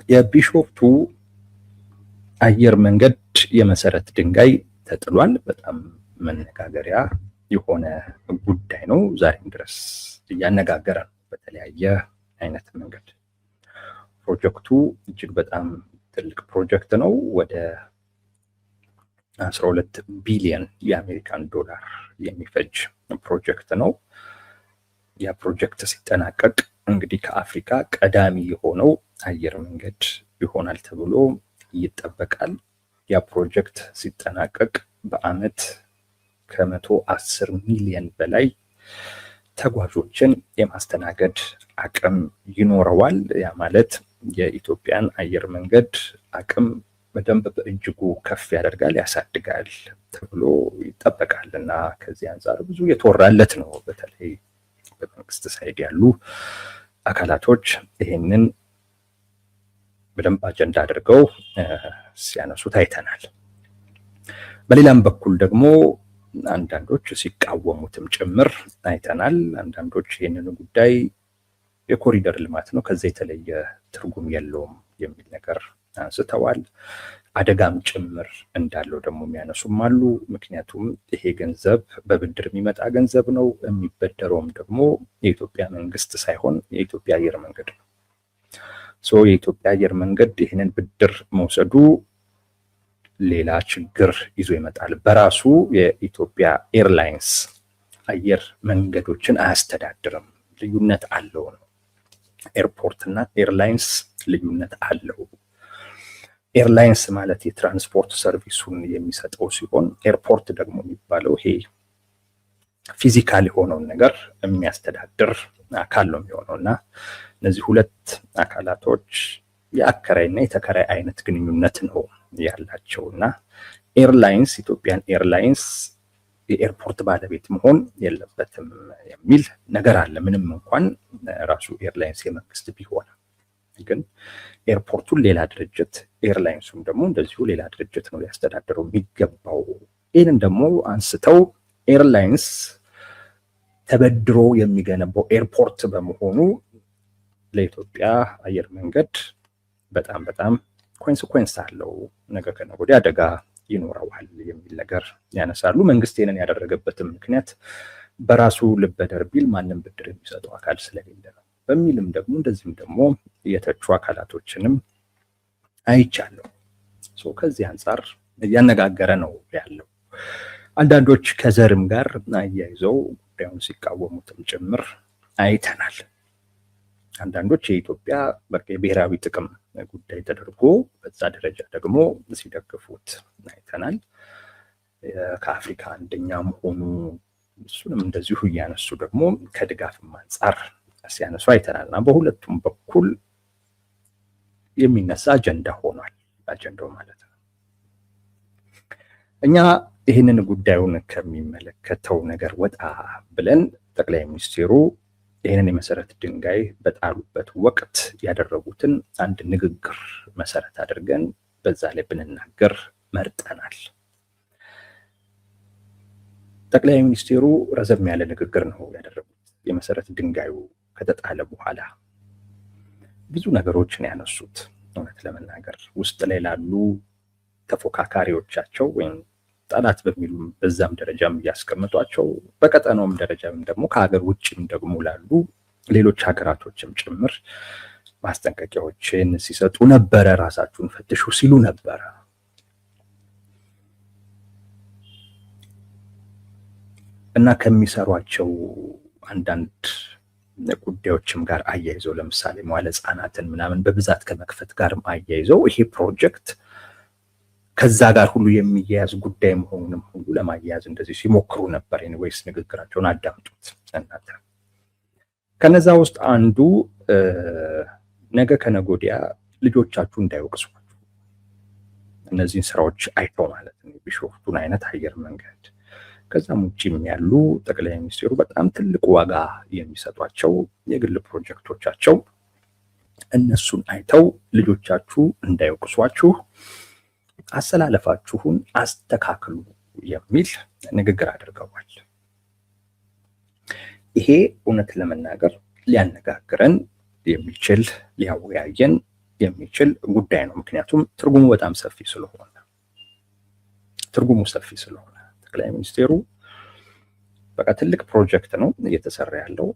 የቢሾፍቱ አየር መንገድ የመሰረት ድንጋይ ተጥሏል። በጣም መነጋገሪያ የሆነ ጉዳይ ነው። ዛሬም ድረስ እያነጋገረ ነው በተለያየ አይነት መንገድ። ፕሮጀክቱ እጅግ በጣም ትልቅ ፕሮጀክት ነው። ወደ 12 ቢሊዮን የአሜሪካን ዶላር የሚፈጅ ፕሮጀክት ነው። ያ ፕሮጀክት ሲጠናቀቅ እንግዲህ ከአፍሪካ ቀዳሚ የሆነው አየር መንገድ ይሆናል ተብሎ ይጠበቃል። ያ ፕሮጀክት ሲጠናቀቅ በአመት ከ110 ሚሊዮን በላይ ተጓዦችን የማስተናገድ አቅም ይኖረዋል። ያ ማለት የኢትዮጵያን አየር መንገድ አቅም በደንብ በእጅጉ ከፍ ያደርጋል፣ ያሳድጋል ተብሎ ይጠበቃል እና ከዚህ አንጻር ብዙ የተወራለት ነው። በተለይ በመንግስት ሳይድ ያሉ አካላቶች ይሄንን በደንብ አጀንዳ አድርገው ሲያነሱት አይተናል። በሌላም በኩል ደግሞ አንዳንዶች ሲቃወሙትም ጭምር አይተናል። አንዳንዶች ይህንን ጉዳይ የኮሪደር ልማት ነው፣ ከዛ የተለየ ትርጉም የለውም የሚል ነገር አንስተዋል። አደጋም ጭምር እንዳለው ደግሞ የሚያነሱም አሉ። ምክንያቱም ይሄ ገንዘብ በብድር የሚመጣ ገንዘብ ነው። የሚበደረውም ደግሞ የኢትዮጵያ መንግስት ሳይሆን የኢትዮጵያ አየር መንገድ ነው። የኢትዮጵያ አየር መንገድ ይህንን ብድር መውሰዱ ሌላ ችግር ይዞ ይመጣል። በራሱ የኢትዮጵያ ኤርላይንስ አየር መንገዶችን አያስተዳድርም። ልዩነት አለው ነው። ኤርፖርት እና ኤርላይንስ ልዩነት አለው። ኤርላይንስ ማለት የትራንስፖርት ሰርቪሱን የሚሰጠው ሲሆን ኤርፖርት ደግሞ የሚባለው ይሄ ፊዚካል የሆነውን ነገር የሚያስተዳድር አካል ነው የሚሆነው እና እነዚህ ሁለት አካላቶች የአከራይና የተከራይ አይነት ግንኙነት ነው ያላቸው እና ኤርላይንስ ኢትዮጵያን ኤርላይንስ የኤርፖርት ባለቤት መሆን የለበትም የሚል ነገር አለ። ምንም እንኳን ራሱ ኤርላይንስ የመንግስት ቢሆን ግን ኤርፖርቱን ሌላ ድርጅት ኤርላይንሱም ደግሞ እንደዚሁ ሌላ ድርጅት ነው ሊያስተዳድረው የሚገባው። ይህንን ደግሞ አንስተው ኤርላይንስ ተበድሮ የሚገነባው ኤርፖርት በመሆኑ ለኢትዮጵያ አየር መንገድ በጣም በጣም ኮንሲኩዌንስ አለው፣ ነገ ከነገ ወዲያ አደጋ ይኖረዋል የሚል ነገር ያነሳሉ። መንግስት ይህንን ያደረገበትም ምክንያት በራሱ ልበደር ቢል ማንም ብድር የሚሰጠው አካል ስለሌለ ነው በሚልም ደግሞ እንደዚህም ደግሞ የተቹ አካላቶችንም አይቻለሁ። ከዚህ አንጻር እያነጋገረ ነው ያለው። አንዳንዶች ከዘርም ጋር አያይዘው ጉዳዩን ሲቃወሙትም ጭምር አይተናል። አንዳንዶች የኢትዮጵያ በቃ የብሔራዊ ጥቅም ጉዳይ ተደርጎ በዛ ደረጃ ደግሞ ሲደግፉት አይተናል። ከአፍሪካ አንደኛ መሆኑ እሱንም እንደዚሁ እያነሱ ደግሞ ከድጋፍም አንጻር ሲያነሱ አይተናል እና በሁለቱም በኩል የሚነሳ አጀንዳ ሆኗል። አጀንዳው ማለት ነው። እኛ ይህንን ጉዳዩን ከሚመለከተው ነገር ወጣ ብለን ጠቅላይ ሚኒስትሩ ይህንን የመሰረት ድንጋይ በጣሉበት ወቅት ያደረጉትን አንድ ንግግር መሰረት አድርገን በዛ ላይ ብንናገር መርጠናል። ጠቅላይ ሚኒስትሩ ረዘም ያለ ንግግር ነው ያደረጉት። የመሰረት ድንጋዩ ከተጣለ በኋላ ብዙ ነገሮችን ያነሱት እውነት ለመናገር ውስጥ ላይ ላሉ ተፎካካሪዎቻቸው ወይም ጠላት በሚሉ በዛም ደረጃም እያስቀምጧቸው በቀጠናውም ደረጃም ደግሞ ከሀገር ውጭም ደግሞ ላሉ ሌሎች ሀገራቶችም ጭምር ማስጠንቀቂያዎችን ሲሰጡ ነበረ። ራሳችሁን ፈትሹ ሲሉ ነበረ። እና ከሚሰሯቸው አንዳንድ ጉዳዮችም ጋር አያይዘው ለምሳሌ መዋለ ሕፃናትን ምናምን በብዛት ከመክፈት ጋርም አያይዘው ይሄ ፕሮጀክት ከዛ ጋር ሁሉ የሚያያዝ ጉዳይ መሆኑንም ሁሉ ለማያያዝ እንደዚህ ሲሞክሩ ነበር። ኤኒዌይስ ንግግራቸውን አዳምጡት እናንተ። ከነዛ ውስጥ አንዱ ነገ ከነገ ወዲያ ልጆቻችሁ እንዳይወቅሷችሁ እነዚህን ስራዎች አይተው ማለት ነው፣ ቢሾፍቱን አይነት አየር መንገድ ከዛም ውጭም ያሉ ጠቅላይ ሚኒስትሩ በጣም ትልቅ ዋጋ የሚሰጧቸው የግል ፕሮጀክቶቻቸው እነሱን አይተው ልጆቻችሁ እንዳይወቅሷችሁ አሰላለፋችሁን አስተካክሉ የሚል ንግግር አድርገዋል። ይሄ እውነት ለመናገር ሊያነጋግረን የሚችል ሊያወያየን የሚችል ጉዳይ ነው። ምክንያቱም ትርጉሙ በጣም ሰፊ ስለሆነ ጠቅላይ ሚኒስቴሩ በቃ ትልቅ ፕሮጀክት ነው እየተሰራ ያለው።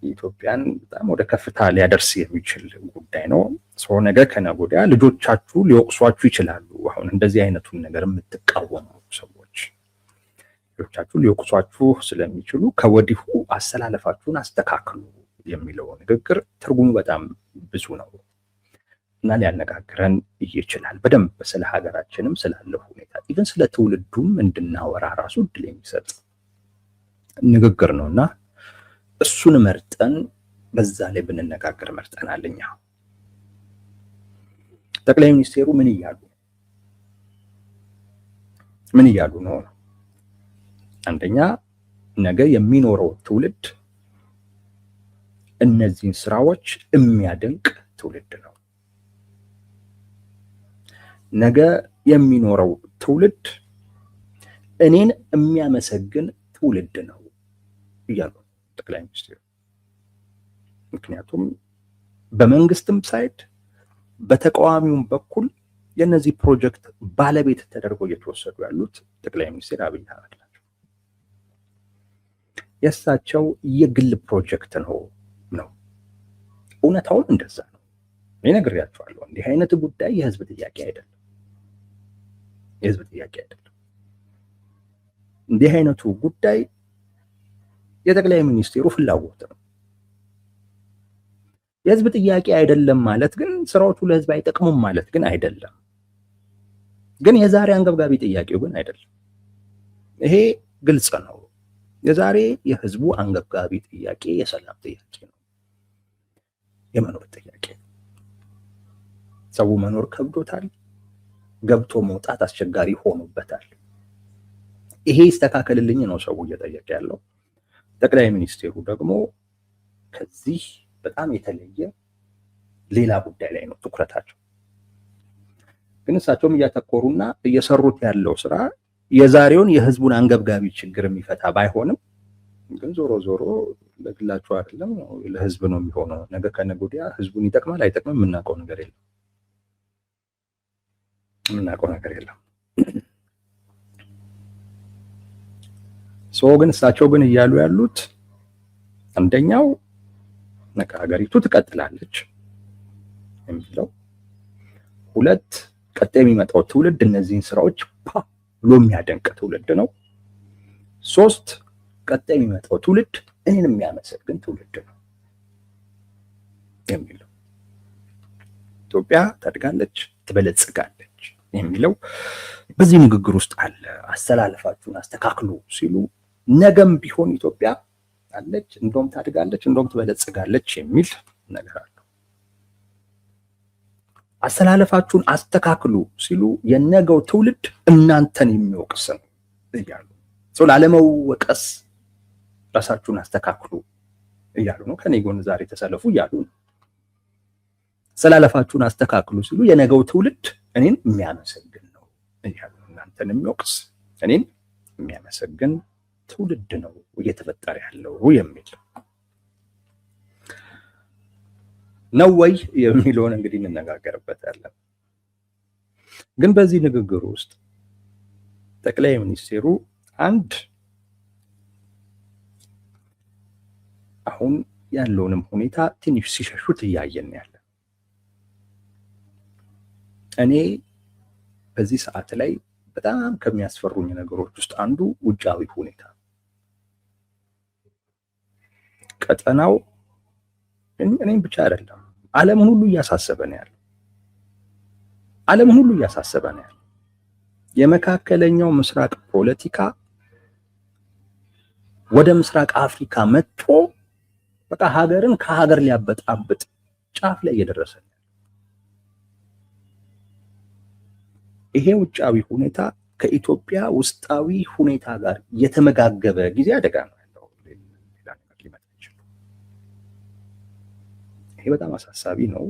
ኢትዮጵያን በጣም ወደ ከፍታ ሊያደርስ የሚችል ጉዳይ ነው። ሰው ነገ ከነገ ወዲያ ልጆቻችሁ ሊወቅሷችሁ ይችላሉ። አሁን እንደዚህ አይነቱን ነገር የምትቃወሙ ሰዎች ልጆቻችሁ ሊወቅሷችሁ ስለሚችሉ ከወዲሁ አሰላለፋችሁን አስተካክሉ የሚለው ንግግር ትርጉሙ በጣም ብዙ ነው እና ሊያነጋግረን ይችላል። በደንብ ስለ ሀገራችንም ስላለው ሁኔታ ኢቭን ስለ ትውልዱም እንድናወራ ራሱ እድል የሚሰጥ ንግግር ነውና እሱን መርጠን በዛ ላይ ብንነጋገር መርጠናል። እኛ ጠቅላይ ሚኒስቴሩ ምን እያሉ ነው? አንደኛ ነገ የሚኖረው ትውልድ እነዚህን ስራዎች የሚያደንቅ ትውልድ ነው። ነገ የሚኖረው ትውልድ እኔን የሚያመሰግን ትውልድ ነው እያሉ ጠቅላይ ሚኒስትሩ። ምክንያቱም በመንግስትም ሳይድ በተቃዋሚውም በኩል የነዚህ ፕሮጀክት ባለቤት ተደርገው እየተወሰዱ ያሉት ጠቅላይ ሚኒስትር አብይ አህመድ ናቸው። የእሳቸው የግል ፕሮጀክት ነው። እውነታውን እንደዛ ነው። እኔ ነግሬያቸዋለሁ። እንዲህ አይነት ጉዳይ የህዝብ ጥያቄ አይደለም። እንዲህ አይነቱ ጉዳይ የጠቅላይ ሚኒስቴሩ ፍላጎት ነው። የህዝብ ጥያቄ አይደለም ማለት ግን ስራዎቹ ለህዝብ አይጠቅሙም ማለት ግን አይደለም። ግን የዛሬ አንገብጋቢ ጥያቄው ግን አይደለም። ይሄ ግልጽ ነው። የዛሬ የህዝቡ አንገብጋቢ ጥያቄ የሰላም ጥያቄ ነው። የመኖር ጥያቄ። ሰው መኖር ከብዶታል። ገብቶ መውጣት አስቸጋሪ ሆኖበታል። ይሄ ይስተካከልልኝ ነው ሰው እየጠየቀ ያለው። ጠቅላይ ሚኒስቴሩ ደግሞ ከዚህ በጣም የተለየ ሌላ ጉዳይ ላይ ነው ትኩረታቸው። ግን እሳቸውም እያተኮሩና እየሰሩት ያለው ስራ የዛሬውን የህዝቡን አንገብጋቢ ችግር የሚፈታ ባይሆንም ግን ዞሮ ለግላቸው አይደለም ለህዝብ ነው የሚሆነው። ነገ ከነገ ወዲያ ህዝቡን ይጠቅማል አይጠቅምም የምናውቀው ነገር የለም። ግን እሳቸው ግን እያሉ ያሉት አንደኛው ሀገሪቱ ትቀጥላለች የሚለው፣ ሁለት ቀጣይ የሚመጣው ትውልድ እነዚህን ስራዎች ብሎ የሚያደንቅ ትውልድ ነው፣ ሶስት ቀጣይ የሚመጣው ትውልድ እኔን የሚያመሰግን ትውልድ ነው የሚለው። ኢትዮጵያ ታድጋለች፣ ትበለጽጋለች የሚለው በዚህ ንግግር ውስጥ አለ። አስተላለፋችሁን አስተካክሉ ሲሉ ነገም ቢሆን ኢትዮጵያ አለች፣ እንደውም ታድጋለች፣ እንደውም ትበለጽጋለች የሚል ነገር አለ። አስተላለፋችሁን አስተካክሉ ሲሉ የነገው ትውልድ እናንተን የሚወቅስ ነው እያሉ ሰው ላለመወቀስ ራሳችሁን አስተካክሉ እያሉ ነው። ከኔ ጎን ዛሬ ተሰለፉ እያሉ ነው። አስተላለፋችሁን አስተካክሉ ሲሉ የነገው ትውልድ እኔን የሚያመሰግን ነው እያሉ ነው። እናንተን የሚወቅስ እኔን የሚያመሰግን ትውልድ ነው እየተፈጠረ ያለው የሚል ነው ወይ የሚለውን እንግዲህ እንነጋገርበታለን። ግን በዚህ ንግግር ውስጥ ጠቅላይ ሚኒስቴሩ አንድ አሁን ያለውንም ሁኔታ ትንሽ ሲሸሹት እያየን ያለ። እኔ በዚህ ሰዓት ላይ በጣም ከሚያስፈሩኝ ነገሮች ውስጥ አንዱ ውጫዊ ሁኔታ፣ ቀጠናው እኔም ብቻ አይደለም ዓለምን ሁሉ እያሳሰበ ነው ያለው። የመካከለኛው ምስራቅ ፖለቲካ ወደ ምስራቅ አፍሪካ መጥቶ በቃ ሀገርን ከሀገር ሊያበጣብጥ ጫፍ ላይ እየደረሰ ነው። ይሄ ውጫዊ ሁኔታ ከኢትዮጵያ ውስጣዊ ሁኔታ ጋር የተመጋገበ ጊዜ አደጋ ነው ያለው። ሌላ ነገር ሊመጣ ይችላል። ይሄ በጣም አሳሳቢ ነው።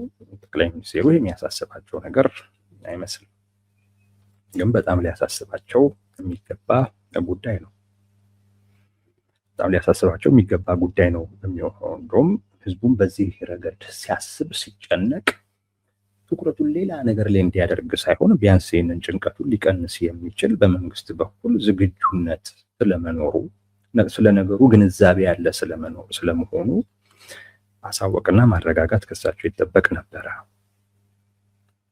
ጠቅላይ ሚኒስቴሩ የሚያሳስባቸው ነገር አይመስልም፣ ግን በጣም ሊያሳስባቸው የሚገባ ጉዳይ ነው። በጣም ሊያሳስባቸው የሚገባ ጉዳይ ነው የሚሆነው። እንደውም ህዝቡን በዚህ ረገድ ሲያስብ ሲጨነቅ ትኩረቱን ሌላ ነገር ላይ እንዲያደርግ ሳይሆን ቢያንስ ይህንን ጭንቀቱን ሊቀንስ የሚችል በመንግስት በኩል ዝግጁነት ስለመኖሩ ስለነገሩ ግንዛቤ ያለ ስለመሆኑ ማሳወቅና ማረጋጋት ከሳቸው ይጠበቅ ነበረ።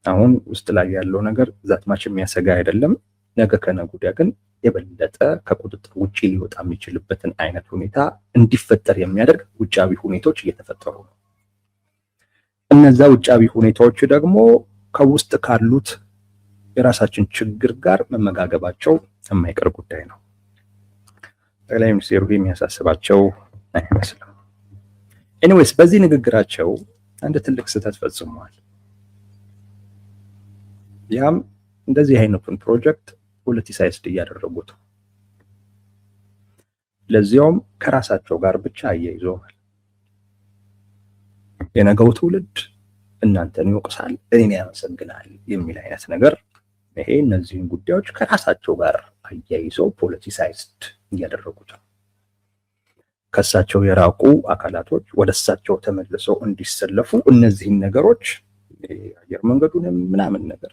አሁን ውስጥ ላይ ያለው ነገር ዛትማች የሚያሰጋ አይደለም። ነገ ከነገ ወዲያ ግን የበለጠ ከቁጥጥር ውጪ ሊወጣ የሚችልበትን አይነት ሁኔታ እንዲፈጠር የሚያደርግ ውጫዊ ሁኔታዎች እየተፈጠሩ ነው። እነዛ ውጫዊ ሁኔታዎች ደግሞ ከውስጥ ካሉት የራሳችን ችግር ጋር መመጋገባቸው የማይቀር ጉዳይ ነው። ጠቅላይ ሚኒስትሩ የሚያሳስባቸው አይመስልም። ኤኒዌይስ በዚህ ንግግራቸው አንድ ትልቅ ስህተት ፈጽመዋል። ያም እንደዚህ አይነቱን ፕሮጀክት ፖለቲሳይዝድ እያደረጉት ለዚያውም ከራሳቸው ጋር ብቻ አያይዘዋል። የነገው ትውልድ እናንተን ይወቅሳል፣ እኔን ያመሰግናል የሚል አይነት ነገር ይሄ እነዚህን ጉዳዮች ከራሳቸው ጋር አያይዘው ፖለቲሳይዝድ እያደረጉት ነው። ከሳቸው የራቁ አካላቶች ወደ እሳቸው ተመልሰው እንዲሰለፉ እነዚህን ነገሮች የአየር መንገዱንም ምናምን ነገር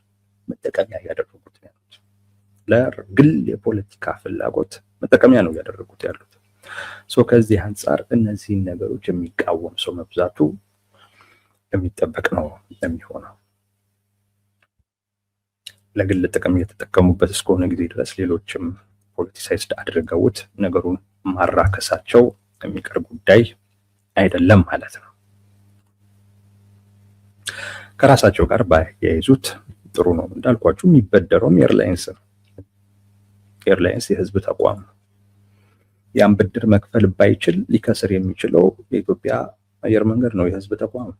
መጠቀሚያ እያደረጉት ነው ያሉት። ለግል የፖለቲካ ፍላጎት መጠቀሚያ ነው እያደረጉት ያሉት። ከዚህ አንጻር እነዚህን ነገሮች የሚቃወም ሰው መብዛቱ የሚጠበቅ ነው የሚሆነው። ለግል ጥቅም እየተጠቀሙበት እስከሆነ ጊዜ ድረስ ሌሎችም ፖለቲሳይዝድ አድርገውት ነገሩን ማራከሳቸው የሚቀር ጉዳይ አይደለም ማለት ነው። ከራሳቸው ጋር ባያይዙት ጥሩ ነው። እንዳልኳችሁ የሚበደረውም ኤርላይንስ የህዝብ ተቋም ነው። ያን ብድር መክፈል ባይችል ሊከስር የሚችለው የኢትዮጵያ አየር መንገድ ነው፣ የህዝብ ተቋም።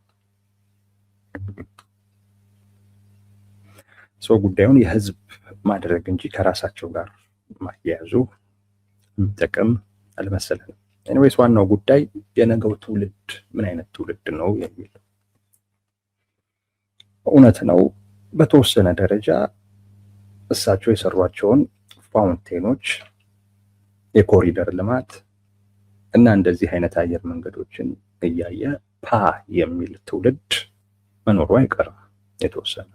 ጉዳዩን የህዝብ ማድረግ እንጂ ከራሳቸው ጋር ማያያዙ የሚጠቅም አልመሰለንም። ኤኒዌይስ ዋናው ጉዳይ የነገው ትውልድ ምን አይነት ትውልድ ነው የሚል እውነት ነው። በተወሰነ ደረጃ እሳቸው የሰሯቸውን ፋውንቴኖች፣ የኮሪደር ልማት እና እንደዚህ አይነት አየር መንገዶችን እያየ የሚል ትውልድ መኖሩ አይቀርም የተወሰነ።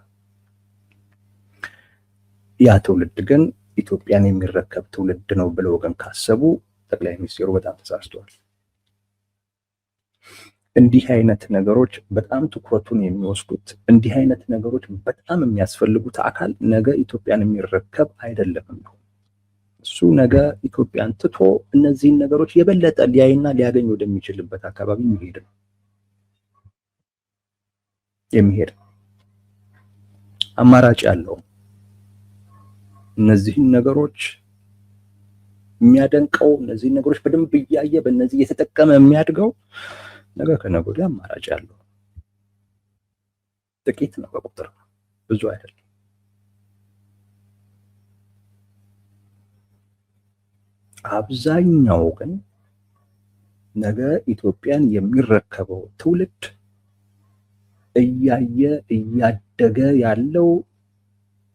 ያ ትውልድ ግን ኢትዮጵያን የሚረከብ ትውልድ ነው ብለው ግን ካሰቡ ጠቅላይ ሚኒስትሩ በጣም ተሳስተዋል። እንዲህ አይነት ነገሮች በጣም ትኩረቱን የሚወስዱት እንዲህ አይነት ነገሮች በጣም የሚያስፈልጉት አካል ነገ ኢትዮጵያን የሚረከብ አይደለም ነው። እሱ ነገ ኢትዮጵያን ትቶ እነዚህን ነገሮች የበለጠ ሊያይና ሊያገኝ ወደሚችልበት አካባቢ የሚሄድ አማራጭ ያለው እነዚህን ነገሮች የሚያደንቀው እነዚህን ነገሮች በደንብ እያየ በእነዚህ እየተጠቀመ የሚያድገው ነገ ከነገ ወዲያ አማራጭ ያለው ጥቂት ነው፣ በቁጥር ብዙ አይደለም። አብዛኛው ግን ነገ ኢትዮጵያን የሚረከበው ትውልድ እያየ እያደገ ያለው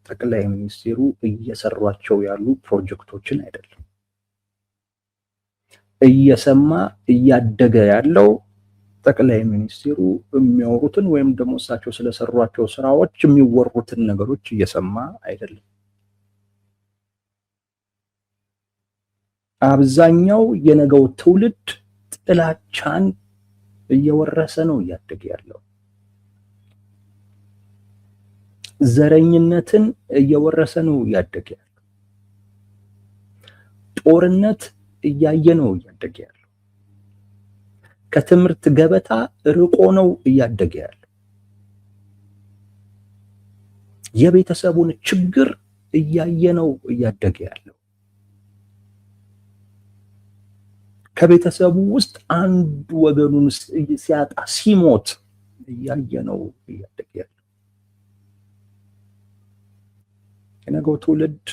ጠቅላይ ሚኒስትሩ እየሰሯቸው ያሉ ፕሮጀክቶችን አይደለም። እየሰማ እያደገ ያለው ጠቅላይ ሚኒስትሩ የሚያወሩትን ወይም ደግሞ እሳቸው ስለሰሯቸው ስራዎች የሚወሩትን ነገሮች እየሰማ አይደለም። አብዛኛው የነገው ትውልድ ጥላቻን እየወረሰ ነው እያደገ ያለው። ዘረኝነትን እየወረሰ ነው እያደገ ያለው። ጦርነት እያየ ነው እያደገ ያለው። ከትምህርት ገበታ ርቆ ነው እያደገ ያለው። የቤተሰቡን ችግር እያየ ነው እያደገ ያለው። ከቤተሰቡ ውስጥ አንድ ወገኑን ሲያጣ ሲሞት እያየ ነው እያደገ ያለው። የነገው ትውልድ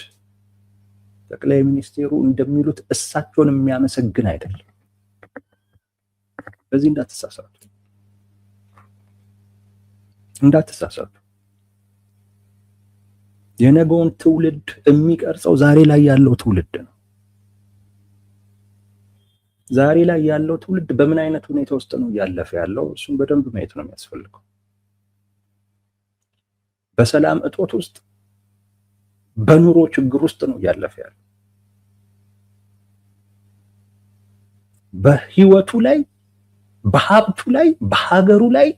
ጠቅላይ ሚኒስትሩ እንደሚሉት እሳቸውን የሚያመሰግን አይደለም። በዚህ እንዳትሳሳቱ። የነገውን ትውልድ የሚቀርጸው ዛሬ ላይ ያለው ትውልድ ነው። ዛሬ ላይ ያለው ትውልድ በምን አይነት ሁኔታ ውስጥ ነው እያለፈ ያለው? እሱን በደንብ ማየት ነው የሚያስፈልገው። በሰላም እጦት ውስጥ፣ በኑሮ ችግር ውስጥ ነው እያለፈ ያለው። በህይወቱ ላይ፣ በሀብቱ ላይ፣ በሀገሩ ላይ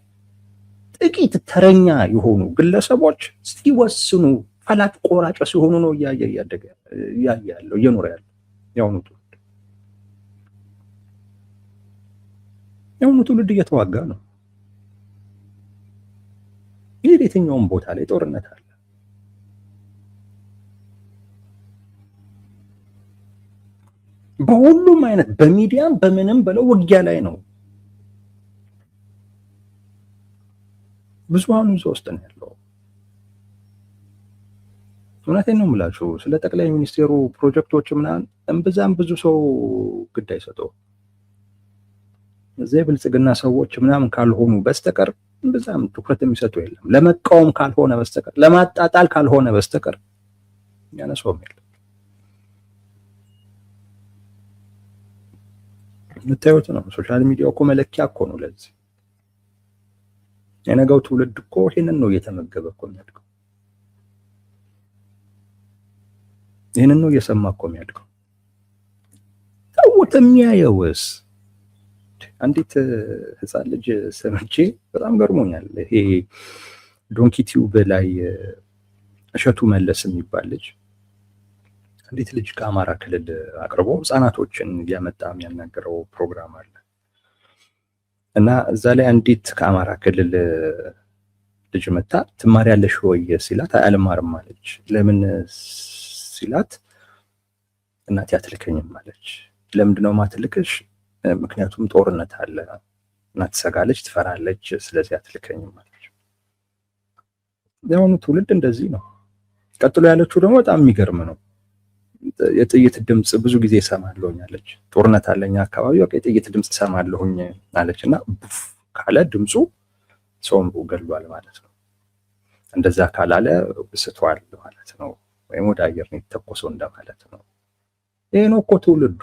ጥቂት ተረኛ የሆኑ ግለሰቦች ሲወስኑ ፈላጭ ቆራጭ ሲሆኑ ነው እያየ ያለው እየኖረ ያለው የአሁኑ ትውልድ እየተዋጋ ነው። ይህ የትኛውም ቦታ ላይ ጦርነት አለ። በሁሉም አይነት በሚዲያም በምንም በለው ውጊያ ላይ ነው። ብዙሃኑ እዛ ውስጥ ነው ያለው። እውነቴን ነው የምላችሁ። ስለ ጠቅላይ ሚኒስቴሩ ፕሮጀክቶች ምናምን እምብዛም ብዙ ሰው ግድ አይሰጠው። እዚህ ብልጽግና ሰዎች ምናምን ካልሆኑ በስተቀር እምብዛም ትኩረት የሚሰጡ የለም። ለመቃወም ካልሆነ በስተቀር ለማጣጣል ካልሆነ በስተቀር ያነሰውም የለም። የምታዩት ነው። ሶሻል ሚዲያው እኮ መለኪያ እኮ ነው ለዚህ። የነገው ትውልድ እኮ ይሄንን ነው እየተመገበ እኮ የሚያድገው። ይሄንን ነው እየሰማ እኮ የሚያድገው። ሰውት የሚያየውስ አንዲት ህፃን ልጅ ሰምቼ በጣም ገርሞኛል። ይሄ ዶንኪ ቲዩብ ላይ እሸቱ መለስ የሚባል ልጅ አንዲት ልጅ ከአማራ ክልል አቅርቦ ህፃናቶችን እያመጣ የሚያናገረው ፕሮግራም አለ እና እዛ ላይ አንዲት ከአማራ ክልል ልጅ መታ ትማሪያለሽ ወይ ሲላት አልማርም አለች። ለምን ሲላት እናቴ አትልከኝም አለች። ለምንድነው ማትልክሽ? ምክንያቱም ጦርነት አለ እና ትሰጋለች፣ ትፈራለች፣ ስለዚህ አትልከኝም አለች። የአሁኑ ትውልድ እንደዚህ ነው። ቀጥሎ ያለችው ደግሞ በጣም የሚገርም ነው። የጥይት ድምጽ ብዙ ጊዜ እሰማለሁኝ አለች። ጦርነት አለኛ አካባቢ በቃ የጥይት ድምጽ እሰማለሁኝ አለች እና ካለ ድምፁ ሰውን ገድሏል ማለት ነው። እንደዛ ካላለ ስቷል ማለት ነው፣ ወይም ወደ አየር ነው የተተኮሰው እንደማለት ነው። ይሄ ነው እኮ ትውልዱ።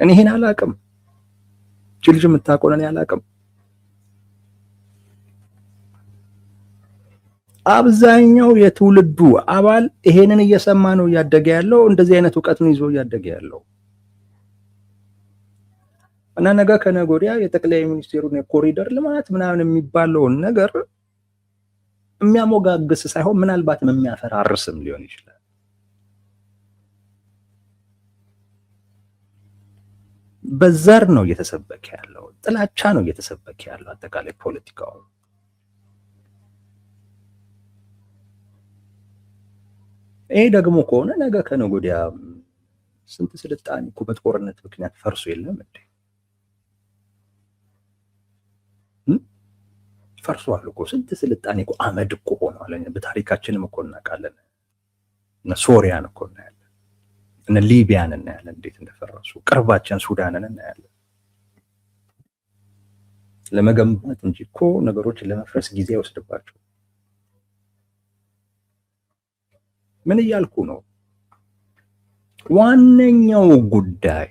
እኔ ይሄን አላውቅም። ልጅ የምታውቀው እኔ አላውቅም። አብዛኛው የትውልዱ አባል ይሄንን እየሰማ ነው እያደገ ያለው። እንደዚህ አይነት ዕውቀት ነው ይዞ እያደገ ያለው እና ነገ ከነገ ወዲያ የጠቅላይ ሚኒስቴሩን የኮሪደር ልማት ምናምን የሚባለውን ነገር የሚያሞጋግስ ሳይሆን ምናልባትም የሚያፈራርስም ሊሆን ይችላል። በዘር ነው እየተሰበከ ያለው፣ ጥላቻ ነው እየተሰበከ ያለው አጠቃላይ ፖለቲካው። ይሄ ደግሞ ከሆነ ነገ ከነገ ወዲያ ስንት ስልጣኔ እኮ በጦርነት ምክንያት ፈርሶ የለም እንዴ? ፈርሷል እኮ ስንት ስልጣኔ እኮ አመድ እኮ ሆኗል። በታሪካችንም እኮ እናውቃለን። እነ ሶሪያን እኮ እናያለን፣ እነ ሊቢያን እናያለን እንዴት እንደፈረሱ። ቅርባችን ሱዳንን እናያለን። ለመገንባት እንጂ እኮ ነገሮችን ለመፍረስ ጊዜ አይወስድባቸው። ምን እያልኩ ነው? ዋነኛው ጉዳይ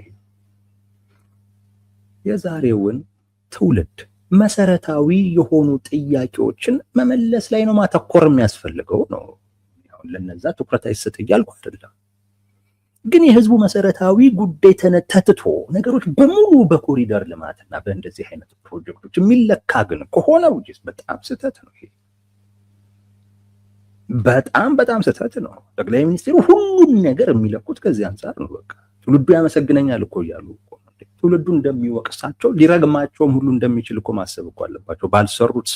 የዛሬውን ትውልድ መሰረታዊ የሆኑ ጥያቄዎችን መመለስ ላይ ነው ማተኮር የሚያስፈልገው ነው። ያው ለነዛ ትኩረት አይሰጥ እያልኩ አይደለም፣ ግን የህዝቡ መሰረታዊ ጉዳይ ተነተትቶ ነገሮች በሙሉ በኮሪደር ልማትና በእንደዚህ አይነት ፕሮጀክቶች የሚለካ ግን ከሆነ ውጭ በጣም ስህተት ነው። ይሄ በጣም ስህተት ነው። ጠቅላይ ሚኒስትሩ ሁሉን ነገር የሚለኩት ከዚህ አንፃር ነው። በቃ ትውልዱ ያመሰግነኛል እኮ እያሉ እኮ ትውልዱ እንደሚወቅሳቸው ሊረግማቸውም ሁሉ እንደሚችል እኮ ማሰብ እኮ አለባቸው። ባልሰሩት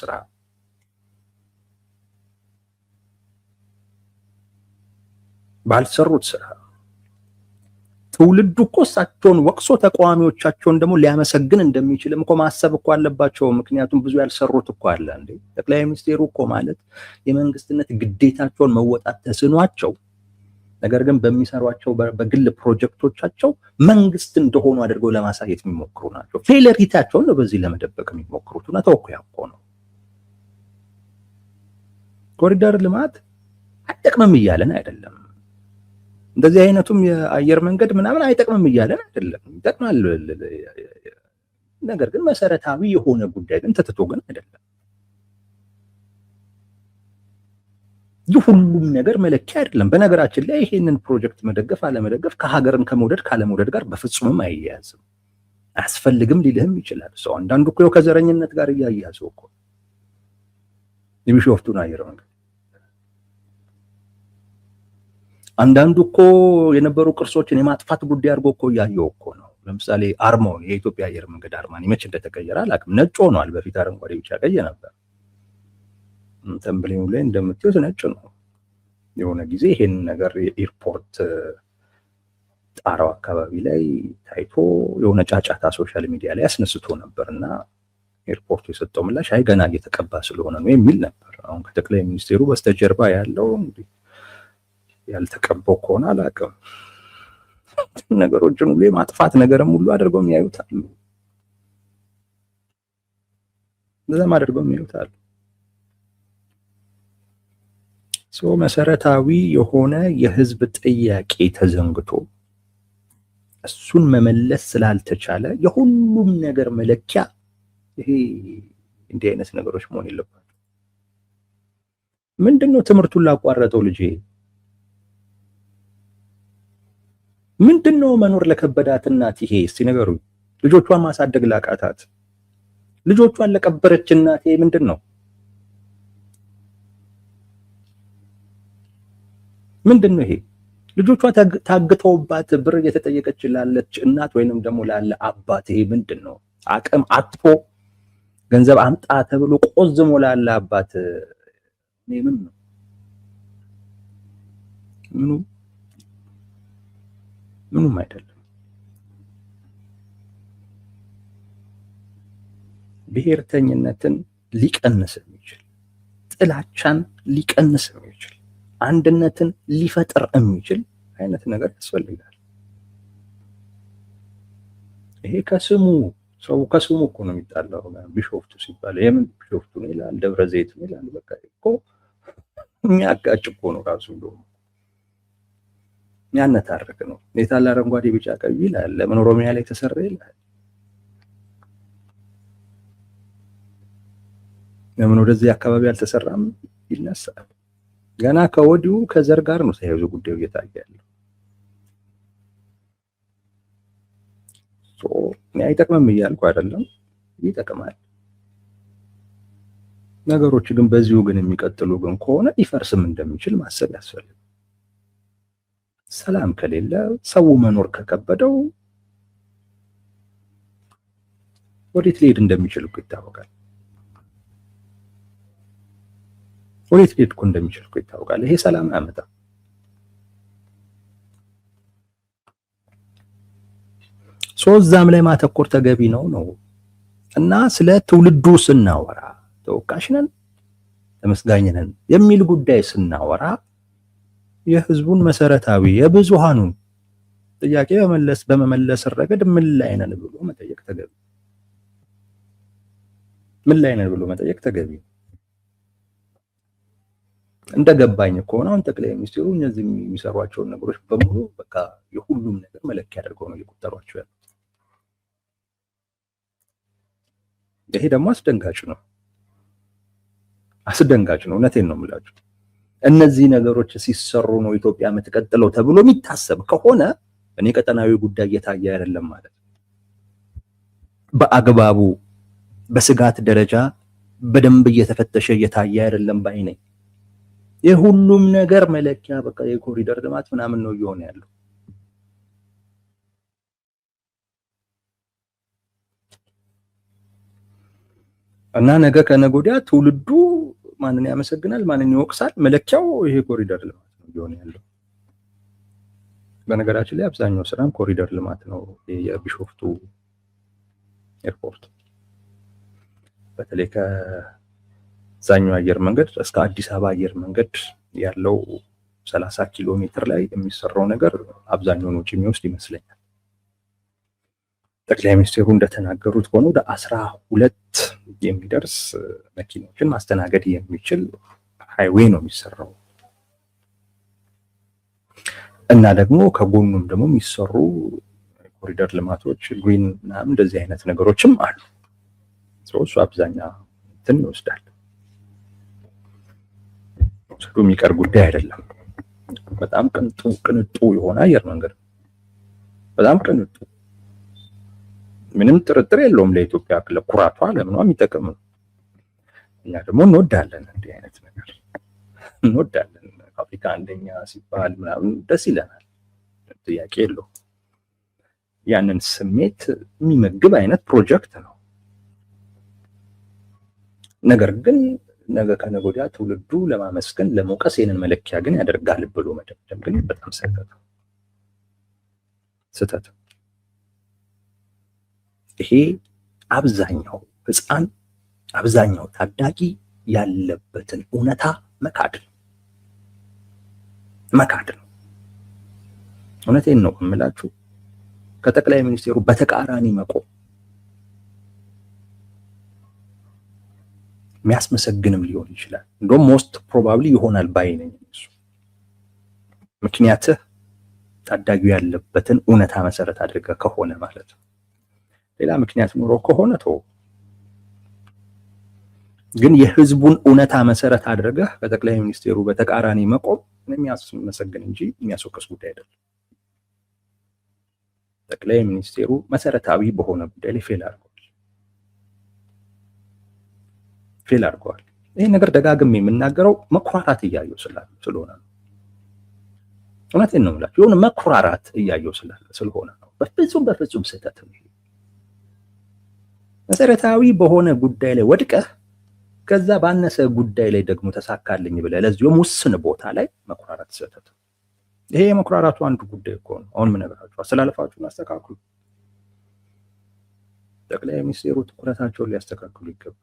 ስራ ትውልዱ እኮ እሳቸውን ወቅሶ ተቃዋሚዎቻቸውን ደግሞ ሊያመሰግን እንደሚችልም እኮ ማሰብ እኮ አለባቸው። ምክንያቱም ብዙ ያልሰሩት እኮ አለ እንዴ። ጠቅላይ ሚኒስቴሩ እኮ ማለት የመንግስትነት ግዴታቸውን መወጣት ተስኗቸው፣ ነገር ግን በሚሰሯቸው በግል ፕሮጀክቶቻቸው መንግስት እንደሆኑ አድርገው ለማሳየት የሚሞክሩ ናቸው። ፌለሪታቸውን ነው በዚህ ለመደበቅ የሚሞክሩት። እና ተወኩ ያውቆ ነው ኮሪደር ልማት አይጠቅምም እያለን አይደለም። እንደዚህ አይነቱም የአየር መንገድ ምናምን አይጠቅምም እያለን አይደለም፣ ይጠቅማል። ነገር ግን መሰረታዊ የሆነ ጉዳይ ግን ተትቶ ግን አይደለም። የሁሉም ነገር መለኪያ አይደለም። በነገራችን ላይ ይሄንን ፕሮጀክት መደገፍ አለመደገፍ ከሀገርን ከመውደድ ካለመውደድ ጋር በፍጹምም አይያያዝም። አያስፈልግም ሊልህም ይችላል ሰው። አንዳንዱ እኮ ከዘረኝነት ጋር እያያዘው እኮ የቢሾፍቱን አየር መንገድ፣ አንዳንዱ እኮ የነበሩ ቅርሶችን የማጥፋት ጉዳይ አድርጎ እኮ እያየው እኮ ነው። ለምሳሌ አርማውን የኢትዮጵያ አየር መንገድ አርማ መች እንደተቀየረ አላውቅም። ነጭ ሆኗል። በፊት አረንጓዴ ቢጫ ቀይ ነበር። ተምብሌኑ ላይ እንደምትዩት ነጭ ነው። የሆነ ጊዜ ይሄን ነገር የኤርፖርት ጣራው አካባቢ ላይ ታይቶ የሆነ ጫጫታ ሶሻል ሚዲያ ላይ አስነስቶ ነበርና ኤርፖርቱ የሰጠው ምላሽ አይ ገና እየተቀባ ስለሆነ ነው የሚል ነበር። አሁን ከጠቅላይ ሚኒስቴሩ በስተጀርባ ያለው እንግዲህ ያልተቀባው ከሆነ አላውቅም። ነገሮችን ሁሉ የማጥፋት ነገርም ሁሉ አድርገው የሚያዩታል። በዛም አድርገው የሚያዩታል። መሰረታዊ የሆነ የህዝብ ጥያቄ ተዘንግቶ እሱን መመለስ ስላልተቻለ የሁሉም ነገር መለኪያ ይሄ እንዲህ አይነት ነገሮች መሆን የለባቸው። ምንድነው ትምህርቱን ላቋረጠው ልጅ ምንድነው መኖር ለከበዳት እናት ይሄ እስቲ ነገሩኝ። ልጆቿን ማሳደግ ላቃታት ልጆቿን ለቀበረች እናት ይሄ ምንድነው? ምንድነው ይሄ? ልጆቿ ታግተውባት ብር እየተጠየቀች ላለች እናት ወይንም ደግሞ ላለ አባት ይሄ ምንድነው? አቅም አጥፎ ገንዘብ አምጣ ተብሎ ቆዝሞ ላለ አባት ይሄ ምን ነው? ምኑም አይደለም። ብሔርተኝነትን ሊቀንስ የሚችል ጥላቻን ሊቀንስ የሚችል አንድነትን ሊፈጥር የሚችል አይነት ነገር ያስፈልጋል። ይሄ ከስሙ ሰው ከስሙ እኮ ነው የሚጣላው። ቢሾፍቱ ሲባል የምን ቢሾፍቱ ነው ይላል፣ ደብረ ዘይት ነው ይላል። በቃ እኮ የሚያጋጭ እኮ ነው ራሱ እንደው ያነታረክ ነው። የታለ አረንጓዴ ቢጫ ቀይ ይላል፣ ለምን ኦሮሚያ ላይ ተሰራ ይላል። ለምን ወደዚህ አካባቢ አልተሰራም ይነሳል። ገና ከወዲሁ ከዘር ጋር ነው ተያይዞ ጉዳዩ እየታየ ያለው። አይጠቅምም እያልኩ አይደለም፣ ይጠቅማል። ነገሮች ግን በዚሁ ግን የሚቀጥሉ ግን ከሆነ ሊፈርስም እንደሚችል ማሰብ ያስፈልጋል። ሰላም ከሌለ ሰው መኖር ከከበደው ወዴት ሊሄድ እንደሚችል እኮ ይታወቃል። ወዴት ሊሄድ እኮ እንደሚችል እኮ ይታወቃል። ይሄ ሰላም አያመጣም። እዛም ላይ ማተኮር ተገቢ ነው እና ስለ ትውልዱ ስናወራ ተወቃሽ ነን ተመስጋኝ ነን የሚል ጉዳይ ስናወራ የህዝቡን መሰረታዊ የብዙሃኑን ጥያቄ በመመለስ ረገድ ምን ላይ ነን ብሎ መጠየቅ ተገቢ እንደገባኝ ከሆነ አሁን ጠቅላይ ሚኒስትሩ እነዚህ የሚሰሯቸውን ነገሮች በሙሉ በቃ የሁሉም ነገር መለኪያ አድርገው ነው እየቆጠሯቸው ያሉት። ይሄ ደግሞ አስደንጋጭ ነው። እውነቴን ነው የምላችሁ። እነዚህ ነገሮች ሲሰሩ ነው ኢትዮጵያ የምትቀጥለው ተብሎ የሚታሰብ ከሆነ እኔ ቀጠናዊ ጉዳይ እየታየ አይደለም ማለት ነው። በአግባቡ በስጋት ደረጃ በደንብ እየተፈተሸ እየታየ አይደለም ባይ ነኝ። የሁሉም ነገር መለኪያ በቃ የኮሪደር ልማት ምናምን ነው እየሆነ ያለው። እና ነገ ከነገ ወዲያ ትውልዱ ማንን ያመሰግናል ማንን ይወቅሳል? መለኪያው ይሄ ኮሪደር ልማት ነው እየሆነ ያለው። በነገራችን ላይ አብዛኛው ስራም ኮሪደር ልማት ነው። የቢሾፍቱ ኤርፖርት በተለይ ከዛኛው አየር መንገድ እስከ አዲስ አበባ አየር መንገድ ያለው 30 ኪሎ ሜትር ላይ የሚሰራው ነገር አብዛኛውን ወጪ የሚወስድ ይመስለኛል። ጠቅላይ ሚኒስትሩ እንደተናገሩት ከሆነ ወደ 12 የሚደርስ መኪኖችን ማስተናገድ የሚችል ሃይዌይ ነው የሚሰራው። እና ደግሞ ከጎኑም ደግሞ የሚሰሩ ኮሪደር ልማቶች ግሪን ምናምን እንደዚህ አይነት ነገሮችም አሉ። እሱ አብዛኛው እንትን ይወስዳል። ወስዶ የሚቀር ጉዳይ አይደለም። በጣም ቅንጡ የሆነ አየር መንገድ በጣም ቅንጡ፣ ምንም ጥርጥር የለውም። ለኢትዮጵያ ለኩራቷ ለምኗ የሚጠቅም ነው። እኛ ደግሞ እንወዳለን፣ እንዲህ አይነት ነገር እንወዳለን። አፍሪካ አንደኛ ሲባል ምናምን ደስ ይለናል፣ ጥያቄ የለውም። ያንን ስሜት የሚመግብ አይነት ፕሮጀክት ነው። ነገር ግን ነገ ከነገ ወዲያ ትውልዱ ለማመስገን ለመውቀስ ይህንን መለኪያ ግን ያደርጋል ብሎ መደምደም ግን በጣም ስህተት። ይሄ አብዛኛው ሕፃን አብዛኛው ታዳጊ ያለበትን እውነታ መካድ ነው። እውነቴን ነው የምላችሁ። ከጠቅላይ ሚኒስቴሩ በተቃራኒ መቆም የሚያስመሰግንም ሊሆን ይችላል። እንደውም ሞስት ፕሮባብሊ ይሆናል ባይነኝ እሱ። ምክንያትህ ታዳጊው ያለበትን እውነታ መሰረት አድርገህ ከሆነ ማለት ነው። ሌላ ምክንያት ኑሮ ከሆነ ተው። ግን የህዝቡን እውነታ መሰረት አድርገህ ከጠቅላይ ሚኒስቴሩ በተቃራኒ መቆም የሚያስመሰግን እንጂ የሚያስወቅስ ጉዳይ አይደለም። ጠቅላይ ሚኒስቴሩ መሰረታዊ በሆነ ጉዳይ ላይ ፌል አድርገዋል። ይህ ነገር ደጋግሜ የምናገረው መኩራራት እያየው ስለሆነ ነው። እውነቴን ነው የምላችሁ፣ የሆነ መኩራራት እያየው ስለሆነ ነው። በፍጹም ስህተት ነው። መሰረታዊ በሆነ ጉዳይ ላይ ወድቀህ ከዛ ባነሰ ጉዳይ ላይ ደግሞ ተሳካልኝ ብለህ ለዚሁም ውስን ቦታ ላይ መኩራራት ስህተት። ይሄ የመኩራራቱ አንዱ ጉዳይ እኮ ነው። አሁን ምን ነገራችሁ፣ አስተላለፋችሁን አስተካክሉ። ጠቅላይ ሚኒስቴሩ ትኩረታቸውን ሊያስተካክሉ ይገባል።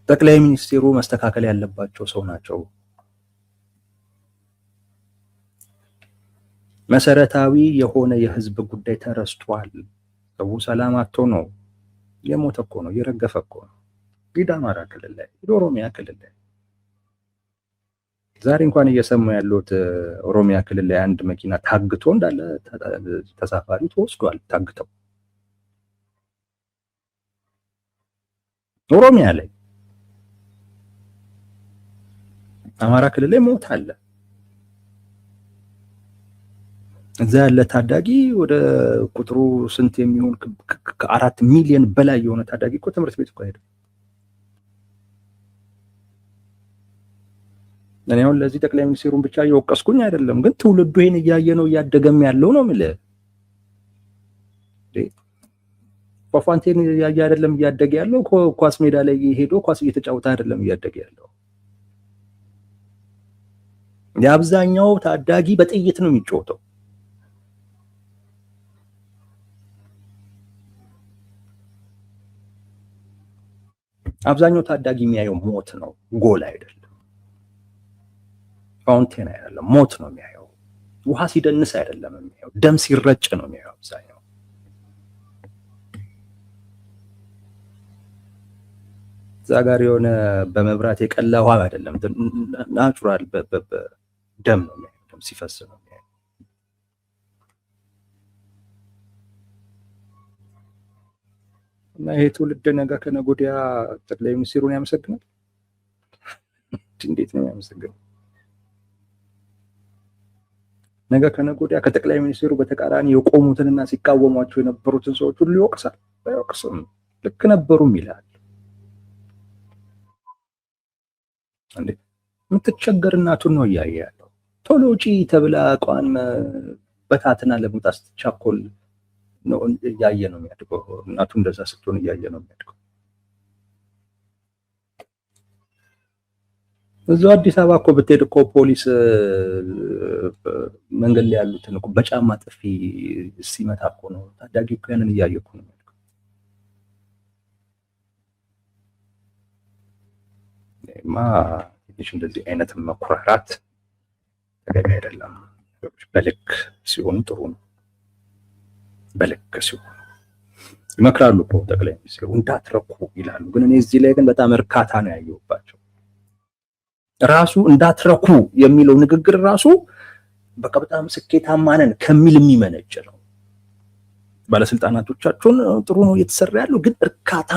ጠቅላይ ሚኒስቴሩ መስተካከል ያለባቸው ሰው ናቸው። መሰረታዊ የሆነ የህዝብ ጉዳይ ተረስቷል። ሰው ሰላም አጥቶ ነው የሞተ እኮ ነው፣ የረገፈ እኮ ነው። ሂድ አማራ ክልል ላይ፣ ሂድ ኦሮሚያ ክልል ላይ። ዛሬ እንኳን እየሰሙ ያሉት ኦሮሚያ ክልል ላይ አንድ መኪና ታግቶ እንዳለ ተሳፋሪ ተወስዷል። ታግተው ኦሮሚያ ላይ፣ አማራ ክልል ላይ ሞት አለ። እዛ ያለ ታዳጊ ወደ ቁጥሩ ስንት የሚሆን ከ4 ሚሊዮን በላይ የሆነ ታዳጊ እኮ ትምህርት ቤት እኮ ሄደ። እኔ አሁን ለዚህ ጠቅላይ ሚኒስቴሩን ብቻ እየወቀስኩኝ አይደለም፣ ግን ትውልዱ ይሄን እያየ ነው እያደገም ያለው ነው የምልህ። ፏፏንቴን እያየ አይደለም እያደገ ያለው፣ ኳስ ሜዳ ላይ ሄዶ ኳስ እየተጫወተ አይደለም እያደገ ያለው። የአብዛኛው ታዳጊ በጥይት ነው የሚጫወተው። አብዛኛው ታዳጊ የሚያየው ሞት ነው፣ ጎል አይደለም። ፋውንቴን አይደለም፣ ሞት ነው የሚያየው። ውሃ ሲደንስ አይደለም የሚያየው፣ ደም ሲረጭ ነው የሚያየው አብዛኛው። እዛ ጋር የሆነ በመብራት የቀላ ውሃ አይደለም፣ ናቹራል ደም ነው የሚያየው፣ ደም ሲፈስ ነው የሚያየው። እና ይሄ ትውልድ ነገ ከነገ ወዲያ ጠቅላይ ሚኒስትሩን ያመሰግናል። እንዴት ነው ያመሰግናል? ነገ ከነገ ወዲያ ከጠቅላይ ሚኒስትሩ በተቃራኒ የቆሙትንና ሲቃወሟቸው የነበሩትን ሰዎች ሁሉ ይወቅሳል? አይወቅስም። ልክ ነበሩም ይላል። እንዴ የምትቸገር እናቱን ነው እያየ ያለው። ቶሎ ውጪ ተብላ እቃዋን በታትና ለመውጣት ስትቻኮል ነው እያየ ነው የሚያድገው። እናቱ እንደዛ ስትሆን እያየ ነው የሚያድገው። እዛው አዲስ አበባ እኮ ብትሄድ እኮ ፖሊስ መንገድ ላይ ያሉትን እኮ በጫማ ጥፊ ሲመታ እኮ ነው ታዳጊ እኮ ያንን እያየ እኮ ነው የሚያድገው። ትንሽ እንደዚህ አይነት መኩራራት ተገቢ አይደለም። በልክ ሲሆኑ ጥሩ ነው። በልክ ሲሆኑ ይመክራሉ እኮ ጠቅላይ ሚኒስትሩ እንዳትረኩ ይላሉ። ግን እኔ እዚህ ላይ ግን በጣም እርካታ ነው ያየሁባቸው። ራሱ እንዳትረኩ የሚለው ንግግር ራሱ በቃ በጣም ስኬታማ ነን ከሚል የሚመነጭ ነው። ባለስልጣናቶቻቸውን ጥሩ ነው እየተሰራ ያለው፣ ግን እርካታ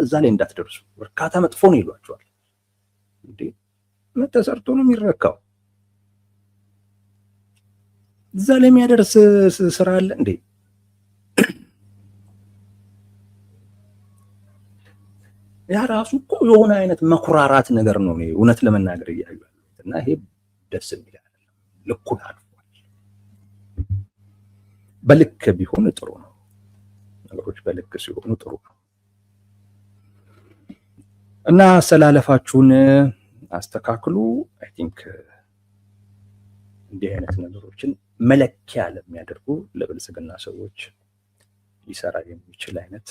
እዛ ላይ እንዳትደርሱ፣ እርካታ መጥፎ ነው ይሏቸዋል። እንዴ ተሰርቶ ነው የሚረካው? እዛ ላይ የሚያደርስ ስራ አለ እንዴ? ያ ራሱ እኮ የሆነ አይነት መኩራራት ነገር ነው እውነት ለመናገር እያዩ እና ይሄ ደስ የሚል አይደለም። ልኩን አልፏል። በልክ ቢሆን ጥሩ ነው። ነገሮች በልክ ሲሆኑ ጥሩ ነው እና አሰላለፋችሁን አስተካክሉ። አይ ቲንክ እንዲህ አይነት ነገሮችን መለኪያ ለሚያደርጉ ለብልጽግና ሰዎች ሊሰራ የሚችል አይነት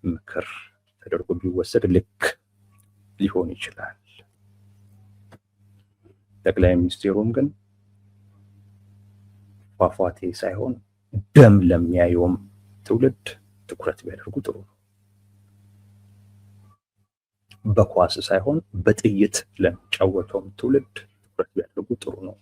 ምክር ተደርጎ ቢወሰድ ልክ ሊሆን ይችላል። ጠቅላይ ሚኒስትሩም ግን ፏፏቴ ሳይሆን ደም ለሚያየውም ትውልድ ትኩረት ቢያደርጉ ጥሩ ነው። በኳስ ሳይሆን በጥይት ለሚጫወተውም ትውልድ ትኩረት ቢያደርጉ ጥሩ ነው።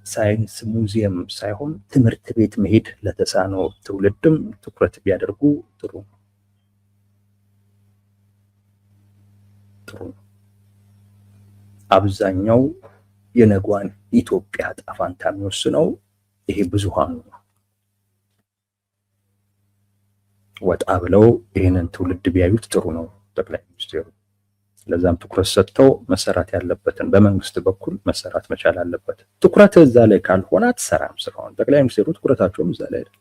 ሳይንስ ሙዚየም ሳይሆን ትምህርት ቤት መሄድ ለተሳነው ትውልድም ትኩረት ቢያደርጉ ጥሩ ነው። አብዛኛው የነጓን ኢትዮጵያ ጣፋንታ የሚወስነው ይሄ ብዙሃኑ ነው። ወጣ ብለው ይሄንን ትውልድ ቢያዩት ጥሩ ነው ጠቅላይ ሚኒስትሩ። ለዛም ትኩረት ሰጥተው መሰራት ያለበትን በመንግስት በኩል መሰራት መቻል አለበት። ትኩረት እዛ ላይ ካልሆነ አትሰራም ስራውን። ጠቅላይ ሚኒስትሩ ትኩረታቸውም እዛ ላይ አይደለም።